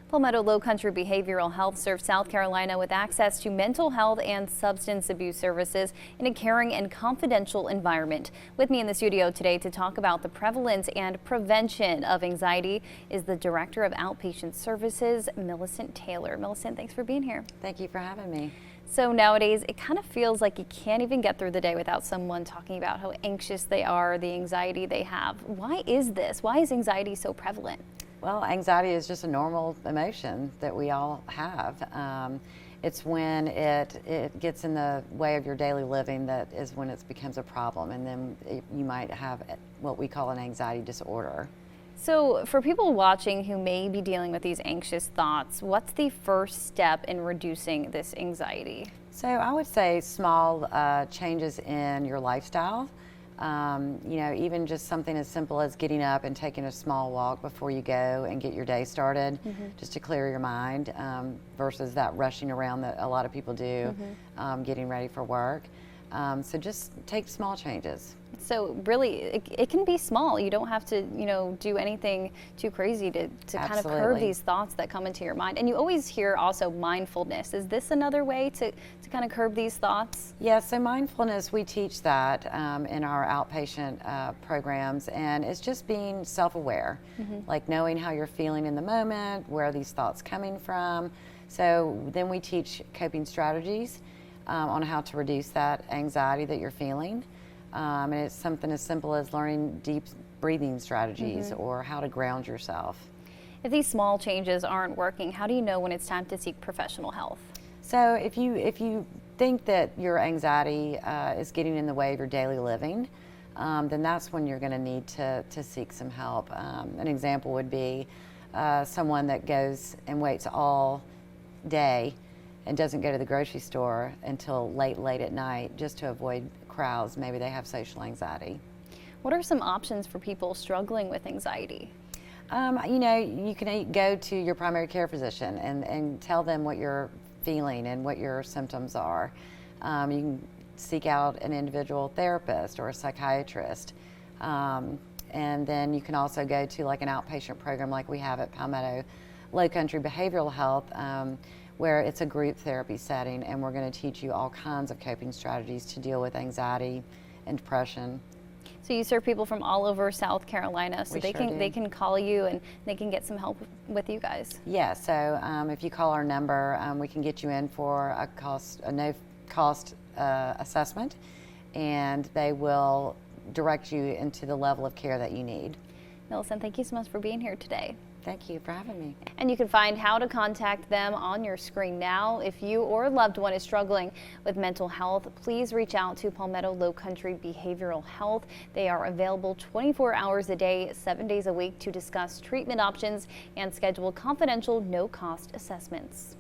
Palmetto Low Country Behavioral Health serves South Carolina with access to mental health and substance abuse services in a caring and confidential environment. With me in the studio today to talk about the prevalence and prevention of anxiety is the Director of Outpatient Services, Millicent Taylor. Millicent, thanks for being here. Thank you for having me. So nowadays, it kind of feels like you can't even get through the day without someone talking about how anxious they are, the anxiety they have. Why is this? Why is anxiety so prevalent? Well, anxiety is just a normal emotion that we all have. It's when it gets in the way of your daily living that is when it becomes a problem, and then you might have what we call an anxiety disorder. So for people watching who may be dealing with these anxious thoughts, what's the first step in reducing this anxiety? So I would say small changes in your lifestyle. Even just something as simple as getting up and taking a small walk before you go and get your day started, just to clear your mind, versus that rushing around that a lot of people do, getting ready for work. So just take small changes. So really, it can be small. You don't have to, do anything too crazy to kind of curb these thoughts that come into your mind. And you always hear also mindfulness. Is this another way to kind of curb these thoughts? Yeah, so mindfulness, we teach that in our outpatient programs, and it's just being self-aware, like knowing how you're feeling in the moment, where are these thoughts coming from. So then we teach coping strategies on how to reduce that anxiety that you're feeling. And it's something as simple as learning deep breathing strategies or how to ground yourself. If these small changes aren't working, how do you know when it's time to seek professional help? So if you think that your anxiety is getting in the way of your daily living, then that's when you're going to need to seek some help. An example would be someone that goes and waits all day and doesn't go to the grocery store until late at night just to avoid crowds. Maybe they have social anxiety. What are some options for people struggling with anxiety? You can go to your primary care physician and tell them what you're feeling and what your symptoms are. You can seek out an individual therapist or a psychiatrist. And then you can also go to like an outpatient program like we have at Palmetto Low Country Behavioral Health, where it's a group therapy setting, and we're going to teach you all kinds of coping strategies to deal with anxiety and depression. So you serve people from all over South Carolina, so they can call you and they can get some help with you guys. Yeah, so if you call our number, we can get you in for a no-cost assessment, and they will direct you into the level of care that you need. Millicent, thank you so much for being here today. Thank you for having me. And you can find how to contact them on your screen now. If you or a loved one is struggling with mental health, please reach out to Palmetto Low Country Behavioral Health. They are available 24 hours a day, 7 days a week to discuss treatment options and schedule confidential, no-cost assessments.